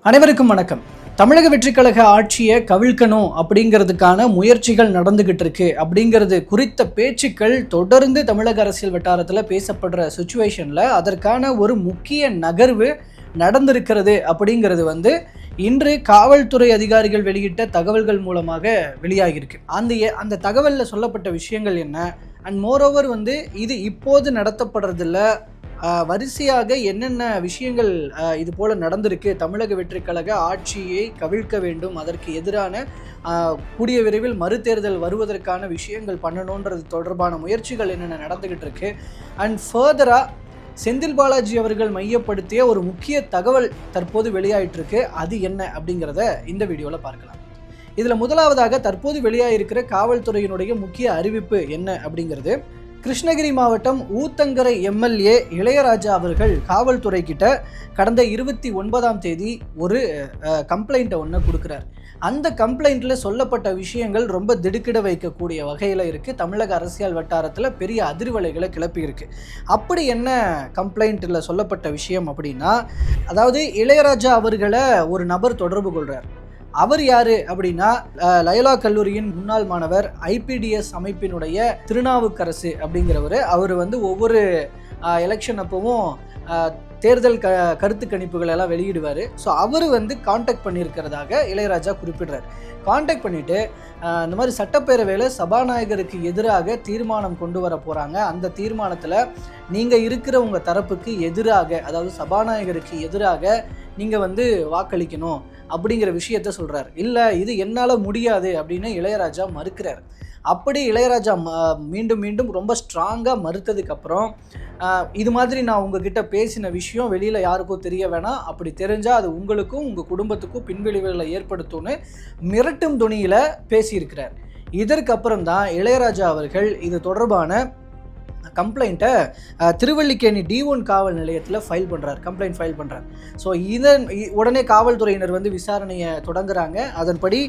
அனைவருக்கும் வணக்கம். தமிழக வெற்றிக்கழக ஆட்சியை கவிழ்க்கணும் அப்படிங்கிறதுக்கான முயற்சிகள் நடந்துகிட்டு இருக்கு அப்படிங்கிறது குறித்த பேச்சுக்கள் தொடர்ந்து தமிழக அரசியல் வட்டாரத்தில் பேசப்படுற சுச்சுவேஷனில் அதற்கான ஒரு முக்கிய நகர்வு நடந்திருக்கிறது அப்படிங்கிறது இன்று காவல்துறை அதிகாரிகள் வெளியிட்ட தகவல்கள் மூலமாக வெளியாகியிருக்கு. அந்த தகவலில் சொல்லப்பட்ட விஷயங்கள் என்ன, அண்ட் மோரோவர் இது இப்போது நடத்தப்படுறதில்ல, வரிசையாக என்னென்ன விஷயங்கள் இது போல் நடந்திருக்கு, தமிழக வெற்றிக்கழக ஆட்சியை கவிழ்க்க வேண்டும், அதற்கு எதிரான கூடிய விரைவில் மறுதேர்தல் வருவதற்கான விஷயங்கள் பண்ணணுன்றது தொடர்பான முயற்சிகள் என்னென்ன நடந்துக்கிட்டு இருக்கு. அண்ட் ஃபர்தராக செந்தில் பாலாஜி அவர்கள் மையப்படுத்திய ஒரு முக்கிய தகவல் தற்போது வெளியாயிட்டிருக்கு. அது என்ன அப்படிங்கிறத இந்த வீடியோவில் பார்க்கலாம். இதில் முதலாவதாக தற்போது வெளியாகிருக்கிற காவல்துறையினுடைய முக்கிய அறிவிப்பு என்ன அப்படிங்கிறது, கிருஷ்ணகிரி மாவட்டம் ஊத்தங்கரை எம்எல்ஏ இளையராஜா அவர்கள் காவல்துறை கிட்ட கடந்த 29ஆம் தேதி ஒரு கம்ப்ளைண்ட்டை ஒன்று கொடுக்குறார். அந்த கம்ப்ளைண்ட்டில் சொல்லப்பட்ட விஷயங்கள் ரொம்ப திடுக்கிட வைக்கக்கூடிய வகையில் இருக்குது. தமிழக அரசியல் வட்டாரத்தில் பெரிய அதிர்வலைகளை கிளப்பி இருக்குது. அப்படி என்ன கம்ப்ளைண்ட்டில் சொல்லப்பட்ட விஷயம் அப்படின்னா, அதாவது இளையராஜா அவர்களை ஒரு நபர் தொடர்பு கொள்கிறார். அவர் யாரு அப்படின்னா, லயோலா கல்லூரியின் முன்னாள் மாணவர், ஐபிடிஎஸ் அமைப்பினுடைய திருநாவுக்கரசு அப்படிங்கிறவர். அவர் ஒவ்வொரு எலெக்ஷன் அப்பவும் தேர்தல் கருத்து கணிப்புகள் எல்லாம் வெளியிடுவார். ஸோ அவர் கான்டாக்ட் பண்ணியிருக்கிறதாக இளையராஜா குறிப்பிடுறார். கான்டாக்ட் பண்ணிவிட்டு இந்த மாதிரி சட்டப்பேரவையில் சபாநாயகருக்கு எதிராக தீர்மானம் கொண்டு வர போகிறாங்க, அந்த தீர்மானத்தில் நீங்கள் இருக்கிற உங்கள் தரப்புக்கு எதிராக, அதாவது சபாநாயகருக்கு எதிராக நீங்கள் வாக்களிக்கணும் அப்படிங்கிற விஷயத்த சொல்கிறார். இல்லை, இது என்னால் முடியாது அப்படின்னு இளையராஜா மறுக்கிறார். அப்படி இளையராஜா மீண்டும் மீண்டும் ரொம்ப ஸ்ட்ராங்காக மறுத்ததுக்கப்புறம், இது மாதிரி நான் உங்ககிட்ட பேசின விஷயம் வெளியில் யாருக்கும் தெரிய வேணாம், அப்படி தெரிஞ்சால் அது உங்களுக்கும் உங்கள் குடும்பத்துக்கும் பின்விளைவுகளை ஏற்படுத்தும்னு மிரட்டும் துணியில் பேசியிருக்கிறார். இதற்கப்புறம் தான் இளையராஜா அவர்கள் இது தொடர்பான கம்ப்ளைண்ட்டை திருவல்லிக்கேணி D1 காவல் நிலையத்தில் கம்ப்ளைண்ட் ஃபைல் பண்ணுறார். ஸோ உடனே காவல்துறையினர் விசாரணையை தொடங்குறாங்க. அதன்படி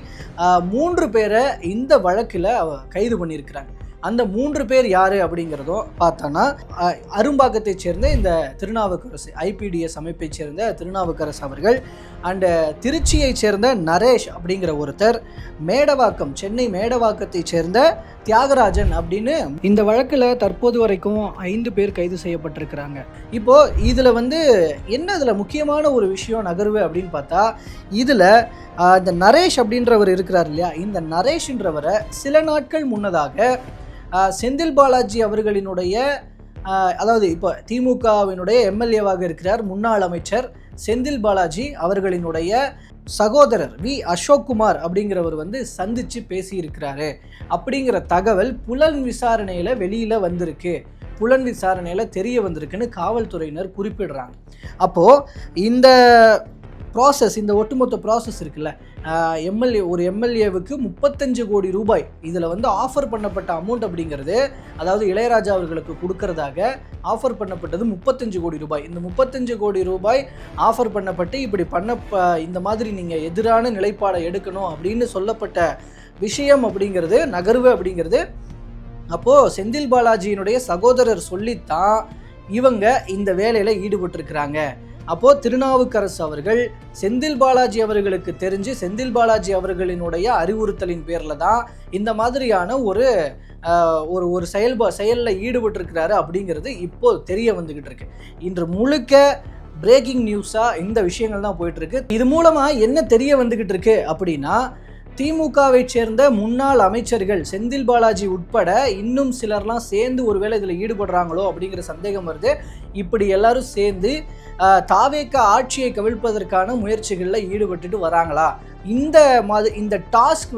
3 பேரை இந்த வழக்கில் கைது பண்ணியிருக்கிறாங்க. அந்த 3 பேர் யார் அப்படிங்கிறதும் பார்த்தோன்னா, அரும்பாக்கத்தைச் சேர்ந்த இந்த திருநாவுக்கரசு, ஐபிடிஎஸ் அமைப்பை சேர்ந்த திருநாவுக்கரசு அவர்கள், அண்டு திருச்சியைச் சேர்ந்த நரேஷ் அப்படிங்கிற ஒருத்தர், மேடவாக்கம், சென்னை மேடவாக்கத்தைச் சேர்ந்த தியாகராஜன் அப்படின்னு இந்த வழக்கில் தற்போது வரைக்கும் 5 பேர் கைது செய்யப்பட்டிருக்கிறாங்க. இப்போது இதில் இதில் முக்கியமான ஒரு விஷயம் நகர்வு அப்படின்னு பார்த்தா, இதில் இந்த நரேஷ் அப்படின்றவர் இருக்கிறார் இல்லையா, இந்த நரேஷ்ன்றவரை சில நாட்கள் முன்னதாக செந்தில் பாலாஜி அவர்களினுடைய, அதாவது இப்போ திமுகவினுடைய எம்எல்ஏவாக இருக்கிறார் முன்னாள் அமைச்சர் செந்தில் பாலாஜி அவர்களினுடைய சகோதரர் வி அசோக்குமார் அப்படிங்கிறவர் சந்தித்து பேசியிருக்கிறாரு அப்படிங்கிற தகவல் புலன் விசாரணையில் வெளியில் வந்திருக்கு, புலன் விசாரணையில் தெரிய வந்திருக்குன்னு காவல்துறையினர் குறிப்பிடுறாங்க. அப்போது இந்த ப்ராசஸ், இந்த ஒட்டுமொத்த ப்ராசஸ் இருக்குல்ல, ஒரு எம்எல்ஏவுக்கு 35 கோடி ரூபாய் இதில் ஆஃபர் பண்ணப்பட்ட அமௌண்ட் அப்படிங்கிறது, அதாவது இளையராஜா அவர்களுக்கு கொடுக்கறதாக ஆஃபர் பண்ணப்பட்டது 35 கோடி ரூபாய். இந்த 35 கோடி ரூபாய் ஆஃபர் பண்ணப்பட்டு இப்படி இந்த மாதிரி நீங்கள் எதிரான நிலைப்பாடை எடுக்கணும் அப்படின்னு சொல்லப்பட்ட விஷயம் அப்படிங்கிறது, நகர்வு அப்படிங்கிறது, அப்போது செந்தில் பாலாஜியினுடைய சகோதரர் சொல்லித்தான் இவங்க இந்த வேலையில் ஈடுபட்டிருக்கிறாங்க. அப்போது திருநாவுக்கரசு அவர்கள் செந்தில் பாலாஜி அவர்களுக்கு தெரிஞ்சு, செந்தில் பாலாஜி அவர்களினுடைய அறிவுறுத்தலின் பேரில் தான் இந்த மாதிரியான ஒரு செயலில் ஈடுபட்டிருக்கிறாரு அப்படிங்கிறது இப்போ தெரிய வந்துக்கிட்டு இருக்கு. இன்று முழுக்க பிரேக்கிங் நியூஸாக இந்த விஷயங்கள் தான் போயிட்டுருக்கு. இது மூலமாக என்ன தெரிய வந்துக்கிட்டு இருக்கு அப்படின்னா, திமுகவை சேர்ந்த முன்னாள் அமைச்சர்கள் செந்தில் பாலாஜி உட்பட இன்னும் சிலர்லாம் சேர்ந்து ஒருவேளை இதில் ஈடுபடுறாங்களோ அப்படிங்கிற சந்தேகம் வருது. இப்படி எல்லாரும் சேர்ந்து தாவேக ஆட்சியை கவிழ்ப்பதற்கான முயற்சிகளில் ஈடுபட்டுட்டு வராங்களா, இந்த டாஸ்க்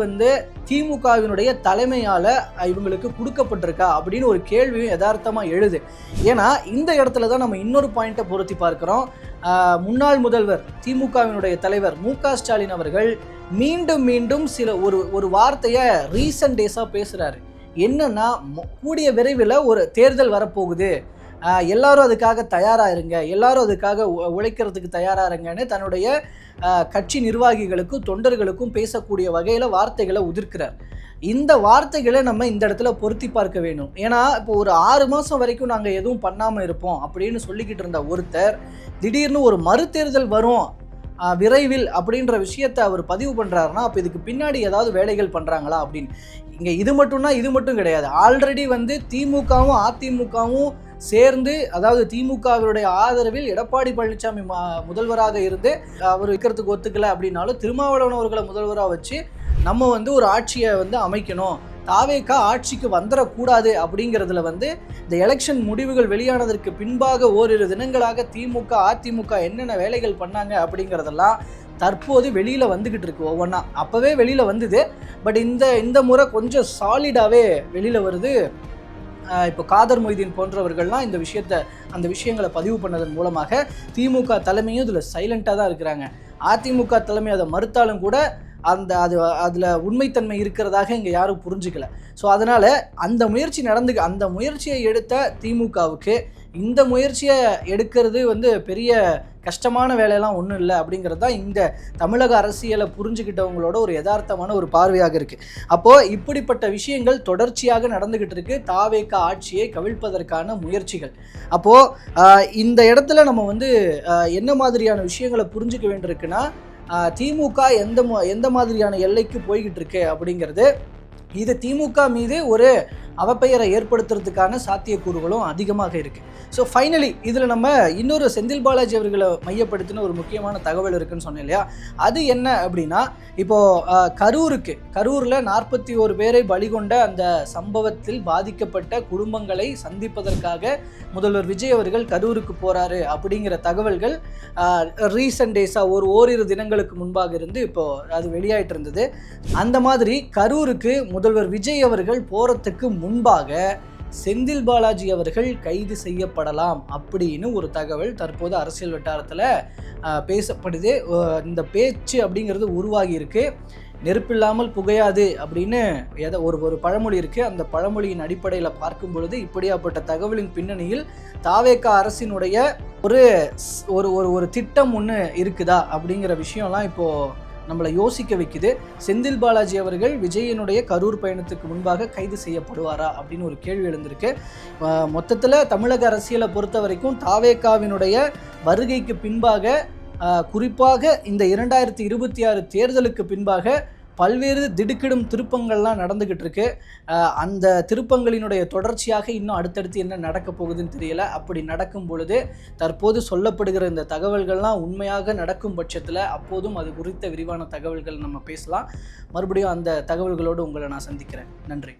திமுகவினுடைய தலைமையால் இவங்களுக்கு கொடுக்கப்பட்டிருக்கா அப்படின்னு ஒரு கேள்வியும் யதார்த்தமாக எழுது. ஏன்னா இந்த இடத்துல தான் நம்ம இன்னொரு பாயிண்ட்டை பொருத்தி பார்க்குறோம். முன்னாள் முதல்வர் திமுகவினுடைய தலைவர் மு.க. ஸ்டாலின் அவர்கள் மீண்டும் மீண்டும் ஒரு வார்த்தையை ரீசன்ட் டேஸாக பேசுகிறாரு. என்னன்னா, கூடிய விரைவில் ஒரு தேர்தல் வரப்போகுது, எல்லாரும் அதுக்காக தயாராக இருங்க, எல்லாரும் அதுக்காக உழைக்கிறதுக்கு தயாராக இருங்கன்னு தன்னுடைய கட்சி நிர்வாகிகளுக்கும் தொண்டர்களுக்கும் பேசக்கூடிய வகையில் வார்த்தைகளை உதிர்க்கிறார். இந்த வார்த்தைகளை நம்ம இந்த இடத்துல பொருத்தி பார்க்க வேணும். ஏன்னா இப்போ ஒரு 6 மாதம் வரைக்கும் நாங்கள் எதுவும் பண்ணாமல் இருப்போம் அப்படின்னு சொல்லிக்கிட்டு இருந்த ஒருத்தர் திடீர்னு ஒரு மறுதேர்தல் வரும் விரைவில் அப்படின்ற விஷயத்தை அவர் பதிவு பண்ணுறாருன்னா அப்போ இதுக்கு பின்னாடி ஏதாவது வேலைகள் பண்ணுறாங்களா அப்படின்னு. இங்கே இது மட்டும் கிடையாது. ஆல்ரெடி வந்து திமுகவும் அதிமுகவும் சேர்ந்து, அதாவது திமுகவினுடைய ஆதரவில் எடப்பாடி பழனிசாமி முதல்வராக இருந்து அவர் இருக்கிறதுக்கு ஒத்துக்கலை அப்படின்னாலும் திருமாவளவன் அவர்களை முதல்வராக வச்சு நம்ம வந்து ஒரு ஆட்சியை வந்து அமைக்கணும், தாவேகா ஆட்சிக்கு வந்துடக்கூடாது அப்படிங்கிறதுல வந்து இந்த எலெக்ஷன் முடிவுகள் வெளியானதற்கு பின்பாக ஓரிரு தினங்களாக திமுக அதிமுக என்னென்ன வேலைகள் பண்ணாங்க அப்படிங்கிறதெல்லாம் தற்போது வெளியில் வந்துக்கிட்டு இருக்கு. ஒவ்வொன்றா அப்போவே வெளியில் வந்தது, பட் இந்த முறை கொஞ்சம் சாலிடாகவே வெளியில் வருது. இப்போ காதர் மொய்தீன் போன்றவர்கள்லாம் அந்த விஷயங்களை பதிவு பண்ணதன் மூலமாக திமுக தலைமையும் இதில் சைலண்ட்டாக தான் இருக்கிறாங்க. அதிமுக தலைமை அதை மறுத்தாலும் கூட அதில் உண்மைத்தன்மை இருக்கிறதாக இங்கே யாரும் புரிஞ்சுக்கல. ஸோ அதனால் அந்த முயற்சியை எடுத்த திமுகவுக்கு இந்த முயற்சியை எடுக்கிறது வந்து பெரிய கஷ்டமான வேலையெல்லாம் ஒன்றும் இல்லை அப்படிங்கிறது தான் இந்த தமிழக அரசியலை புரிஞ்சுக்கிட்டவங்களோட ஒரு யதார்த்தமான ஒரு பார்வையாக இருக்குது. அப்போது இப்படிப்பட்ட விஷயங்கள் தொடர்ச்சியாக நடந்துக்கிட்டு இருக்கு. தாவேகா ஆட்சியை கவிழ்ப்பதற்கான முயற்சிகள். அப்போது இந்த இடத்துல நம்ம வந்து என்ன மாதிரியான விஷயங்களை புரிஞ்சுக்க வேண்டியிருக்குன்னா, திமுக எந்த மாதிரியான எல்லைக்கு போய்கிட்டு இருக்கு அப்படிங்கிறது, இது திமுக மீது ஒரு அவப்பெயரை ஏற்படுத்துறதுக்கான சாத்தியக்கூறுகளும் அதிகமாக இருக்குது. ஸோ ஃபைனலி இதில் நம்ம இன்னொரு செந்தில் பாலாஜி அவர்களை மையப்படுத்தின ஒரு முக்கியமான தகவல் இருக்குன்னு சொன்னேன் இல்லையா, அது என்ன அப்படின்னா, இப்போது கரூரில் 41 பேரை பலிகொண்ட அந்த சம்பவத்தில் பாதிக்கப்பட்ட குடும்பங்களை சந்திப்பதற்காக முதல்வர் விஜய் அவர்கள் கரூருக்கு போகிறாரு அப்படிங்கிற தகவல்கள் ரீசன்ட் டேஸாக ஓரிரு தினங்களுக்கு முன்பாக இருந்து இப்போது அது வெளியாகிட்டு இருந்தது. அந்த மாதிரி கரூருக்கு முதல்வர் விஜய் அவர்கள் போகிறதுக்கு முன்பாக செந்தில் பாலாஜி அவர்கள் கைது செய்யப்படலாம் அப்படின்னு ஒரு தகவல் தற்போது அரசியல் வட்டாரத்தில் பேசப்படுது. இந்த பேச்சு அப்படிங்கிறது உருவாகி இருக்கு. நெருப்பில்லாமல் புகையாது அப்படின்னு ஒரு பழமொழி இருக்குது. அந்த பழமொழியின் அடிப்படையில் பார்க்கும் பொழுது இப்படியாப்பட்ட தகவலின் பின்னணியில் தாவேகா அரசினுடைய ஒரு திட்டம் ஒன்று இருக்குதா அப்படிங்கிற விஷயம்லாம் இப்போது நம்மளை யோசிக்க வைக்குது. செந்தில் பாலாஜி அவர்கள் விஜயனுடைய கரூர் பயணத்துக்கு முன்பாக கைது செய்யப்படுவாரா அப்படின்னு ஒரு கேள்வி எழுந்திருக்கு. மொத்தத்தில் தமிழக அரசியலை பொறுத்த வரைக்கும் தாவேகாவினுடைய வருகைக்கு பின்பாக, குறிப்பாக இந்த 2026 தேர்தலுக்கு பின்பாக பல்வேறு திடுக்கிடும் திருப்பங்கள்லாம் நடந்துக்கிட்டு இருக்கு. அந்த திருப்பங்களினுடைய தொடர்ச்சியாக இன்னும் அடுத்தடுத்து என்ன நடக்க போகுதுன்னு தெரியல. அப்படி நடக்கும் பொழுது தற்போது சொல்லப்படுகிற இந்த தகவல்கள்லாம் உண்மையாக நடக்கும் பட்சத்தில் அப்போதும் அது குறித்த விரிவான தகவல்கள் நம்ம பேசலாம். மறுபடியும் அந்த தகவல்களோடு உங்களை நான் சந்திக்கிறேன். நன்றி.